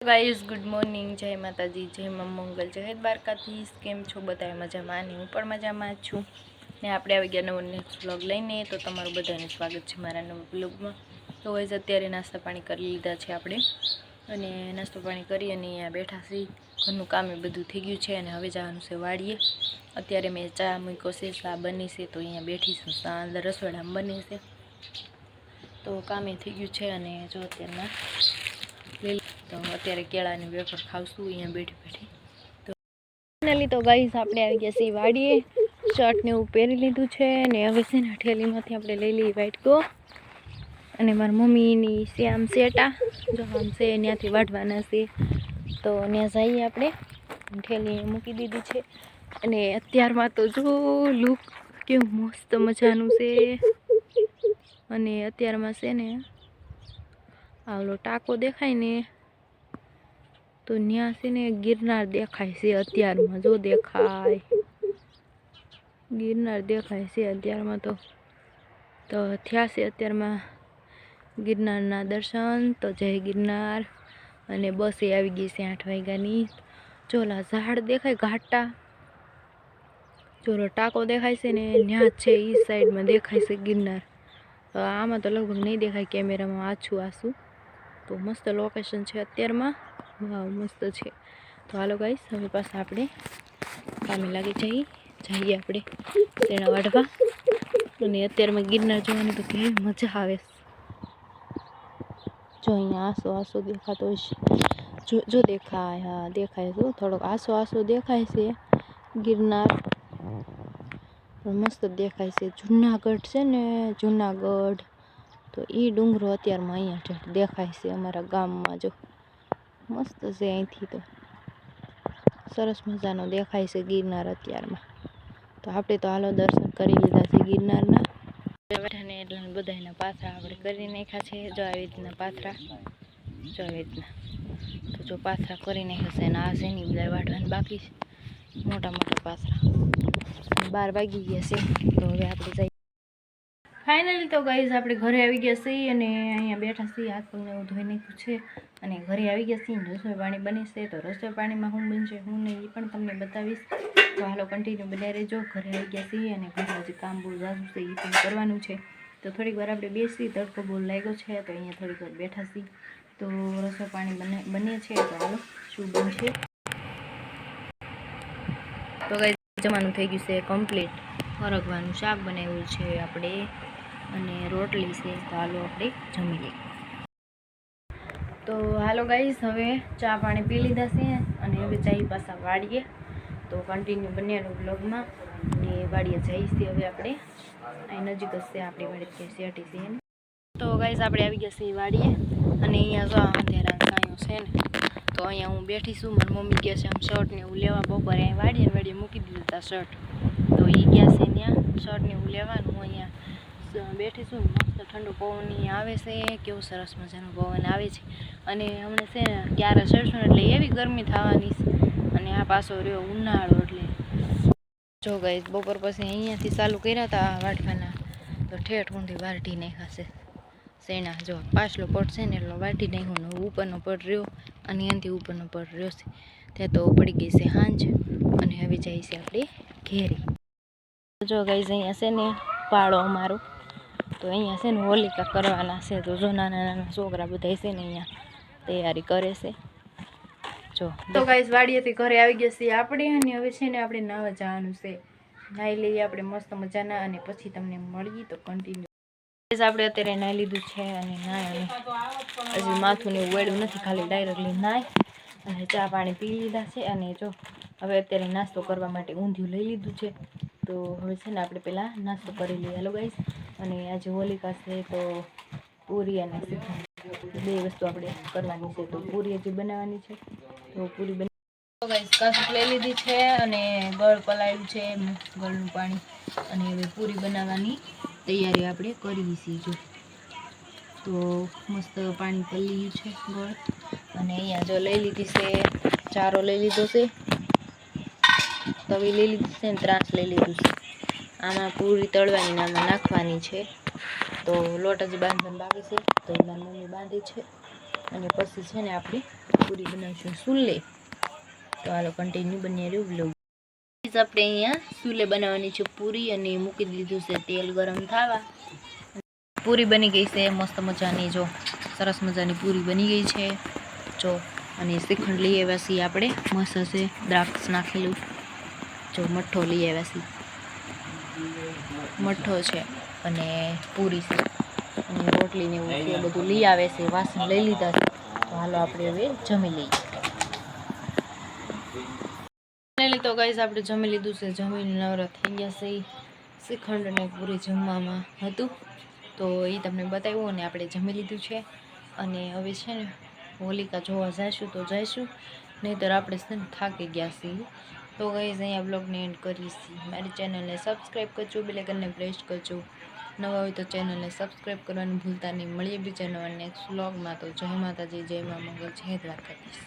Guys good morning, જય માતાજી, જય મા મંગલ, જય દ્વારકાધીશ। કેમ છો બધા? મજામાં? હું પણ મજામાં છું ને આપણે આવી ગયા નવો નેક્સ્ટ વ્લોગ લઈને। તો તમારું બધાનું સ્વાગત છે મારા નવા વ્લોગમાં। તો ગાઈઝ અત્યારે નાસ્તા પાણી કરી લીધા છે આપણે, અને નાસ્તો પાણી કરી અને અહીંયા બેઠા છીએ। ઘરનું કામ એ બધું થઈ ગયું છે અને હવે જવાનું છે વાડીએ। અત્યારે મેં ચા મૂક્યો છે, ચા બની છે, તો અહીંયા બેઠી છું, ચા અંદર રસોડામાં બની છે, તો કામે થઈ ગયું છે। અને જો અત્યારના તો અત્યારે કેળાની વેફર ખાવશું અહીંયા બેઠી બેઠી। તો ફાઇનલી તો ગાઈસ આપણે આવી ગયા છીએ વાડીએ, શર્ટ ને એવું પહેરી લીધું છે ને હવે છે ને ઠેલીમાંથી આપણે લઈ લઈએ વાટકો, અને મારા મમ્મીની છે આમ સેટા, જો આમ છે ત્યાંથી વાઢવાના છે, તો ત્યાં જઈએ આપણે। ઠેલી મૂકી દીધી છે અને અત્યારમાં તો જો લુક કેવું મસ્ત મજાનું છે। અને અત્યારમાં છે ને આવલો ટાંકો દેખાય ને, તો ત્યાં છે ને ગિરનાર દેખાય છે અત્યારમાં, જો દેખાય ગિરનાર દેખાય છે અત્યારમાં। તો થયા છે અત્યારમાં ગિરનારના દર્શન, તો જય ગિરનાર। અને બસ એ આવી ગઈ છે 8 વાગ્યાની। ચોલા ઝાડ દેખાય ઘાટા, ચોલો ટાંકો દેખાય છે ને ત્યાં જ છે, એ સાઈડમાં દેખાય છે ગિરનાર। આમાં તો લગભગ નહીં દેખાય કેમેરામાં, આછું તો મસ્ત લોકેશન છે અત્યારમાં, વાવ મસ્ત છે। તો હાલો ગાઈસ હવે પાછા આપણે કામે લાગી જઈએ આપણે તેના વાઢવા। અને અત્યારમાં ગિરનાર જોવાની તો કેવી મજા આવે, જો અહીંયા આસો દેખાતો હશે, જો દેખાય, હા દેખાય, જો થોડોક આસો દેખાય છે ગિરનાર, પણ મસ્ત દેખાય છે। જુનાગઢ છે ને, જુનાગઢ, તો એ ડુંગરો અત્યારમાં અહીંયા દેખાય છે અમારા ગામમાં, જો મસ્ત છે અહીંથી, તો સરસ મજાનો દેખાય છે ગિરનાર અત્યારમાં। તો આપણે તો હાલો દર્શન કરી લીધા છે ગિરનારના, બેઠાને એટલે બધાના પાથરા આપણે કરી નાખ્યા છે, જો આવી રીતના પાથરા, જો આવી રીતના, તો જો પાથરા કરી નાખ્યા છે, અને આ છે ને બધા વાઢવાના બાકી છે, મોટા પાથરા। 12 વાગી ગયા છે, તો હવે આપણે જઈએ ફાઇનલી। તો ગાઈઝ આપણે ઘરે આવી ગયા છીએ અને અહીંયા બેઠા છીએ, હાથ પગને એવું ધોઈ નાખ્યું છે અને ઘરે આવી ગયા છીએ। રસોઈ પાણી બની છે, તો રસોઈ પાણીમાં શું બનશે શું નહીં એ પણ તમને બતાવીશ, તો હાલો કન્ટિન્યુ બનાવી રહેજો। ઘરે આવી ગયા છીએ અને ઘરે હજી કામ બહુ ઝાઝું છે, એ પણ કરવાનું છે, તો થોડીક વાર આપણે બેસી, તડકો બહુ લાગ્યો છે, તો અહીંયા થોડીક વાર બેઠા છીએ, તો રસોઈ પાણી બને છે, તો હાલો શું બનશે। તો ગાઈઝ જમવાનું થઈ ગયું છે કમ્પ્લીટ, ફરગવાનું શાક બનાવ્યું છે આપણે અને રોટલી છે, તો હાલો આપણે જમી લઈએ। તો હાલો ગાઈઝ હવે ચા પાણી પી લીધા છે અને હવે જઈએ પાછા વાડીએ, તો કન્ટિન્યુ બન્યાનું બ્લોગમાં, ને વાડીએ જઈએ છીએ હવે આપણે, અહીં નજીક જ છે આપણી વાડી સેટી છે। તો ગાઈઝ આપણે આવી ગયા છીએ વાડીએ, અને અહીંયા જો અંધેરા છાંયો છે ને, તો અહીંયા હું બેઠી છું, મારી મમ્મી ગયા છે આમ શર્ટ ને એવું લેવા, બપોરે અહીં વાડીએ મૂકી દીધા હતા શર્ટ, તો એ ગયા છે ત્યાં શર્ટ ને એવું લેવાનું। અહીંયા બેઠી છું, મસ્ત ઠંડુ પવન આવે છે, કેવું સરસ મજાનું પવન આવે છે, અને હમણાં છે ને ક્યારે ચડશું એટલે એવી ગરમી થવાની છે, અને આ પાછો રહ્યો ઉનાળો, એટલે જો ગાઈઝ બપોર પછી અહીંયાથી ચાલુ કર્યા હતા વાઢવાના, તો ઠેઠ ઊંધી વાઢી નાખ્યા છે શેણા, જો પાછલો પડ છે ને એટલો વાઢી નાખ્યો, ઉપરનો પડ રહ્યો અને એનાથી ઉપરનો પડ રહ્યો છે, ત્યાં તો પડી ગઈ છે સાંજ, અને હવે જાય છે આપણે ઘેરી। જો ગાઈઝ અહીંયા છે ને પાડો અમારો, તો અહીંયા છે ને હોલિકા કરવાના છે, તો જો નાના છોકરા બધા છે ને અહીંયા તૈયારી કરે છે, જો તો ગાઈઝ વાડીએથી ઘરે આવી ગયા છીએ આપણે, અને હવે છે ને આપણે નાવા જવાનું છે, નાહી લઈએ આપણે મસ્ત મજાના, અને પછી તમને મળીએ, તો કન્ટિન્યુ। આપણે અત્યારે નાહી લીધું છે અને નાય હજી માથું ને વેડું નથી, ખાલી ડાયરેક્ટલી નાય અને ચા પાણી પી લીધા છે, અને જો હવે અત્યારે નાસ્તો કરવા માટે ઊંધિયું લઈ લીધું છે, તો હવે છે ને આપણે પહેલાં નાસ્તો કરી લઈએ। હેલો ગાઈઝ, અને આજે હોલિકા છે, તો પૂરી અને બે વસ્તુ આપણે કરવાની છે, તો પૂરી હજી બનાવવાની છે, તો પૂરી તો ગાઈઝ કાસુક લઈ લીધી છે અને ગળ પલાળ્યું છે, ગળનું પાણી, અને હવે પૂરી બનાવવાની તૈયારી આપણે કરીએ છીએ। જો તો મસ્ત પાણી પલ્યું છે ગળ, અને અહીંયા જો લઈ લીધી છે, ચારો લઈ લીધો છે, તવી લઈ લીધી છે ને ત્રાસ લઈ લીધું છે, આમાં પૂરી તળવાની આમાં નાખવાની છે, તો લોટ હજી બાંધવાનું બાકી છે, તો મારી મમ્મી બાંધી છે, અને પછી છે ને આપણે પૂરી બનાવીશું સુલે. તો હાલો કન્ટિન્યુ બની રહ્યું બ્લોગ. આપણે અહીંયા સુલે બનાવવાની છે પૂરી અને મૂકી દીધું છે તેલ ગરમ થવા. પૂરી બની ગઈ છે મસ્ત મજાની, જો સરસ મજાની પૂરી બની ગઈ છે જો. અને શ્રીખંડ લઈ આવ્યા છીએ આપણે, મસ્ત છે દ્રાક્ષ નાખેલું. જો મઠ્ઠો લઈ આવ્યા છીએ, મઠ્ઠો છે અને પૂરી છે અને રોટલી ને એવું છે બધું લઈ આવે છે. વાસણ લઈ લીધા છે. તો હાલો આપણે હવે જમી લઈએ. તો ગાઈસ આપણે જમી લીધું છે, જમીને નવરા થઈ ગયા છે. શ્રીખંડ અને પૂરી જમવામાં હતું તો એ તમને બતાવ્યું અને આપણે જમી લીધું છે. અને હવે છે ને હોલિકા જોવા જઈશું તો જઈશું, નહીંતર આપણે છે ને થાકી ગયા છીએ. તો ગાઈસ અહીંયા બ્લોગને એન્ડ કરીશ. મારી ચેનલને સબસ્ક્રાઈબ કરજો, બેલ આઇકનને પ્રેસ કરજો. નવા હોય તો ચેનલને સબસ્ક્રાઈબ કરવાનું ભૂલતા નહીં. મળીએ બીજા નવા નેક્સ્ટ વ્લોગમાં. તો જય માતાજી, જય મા મંગલ, જય દ્વારકાધીશ.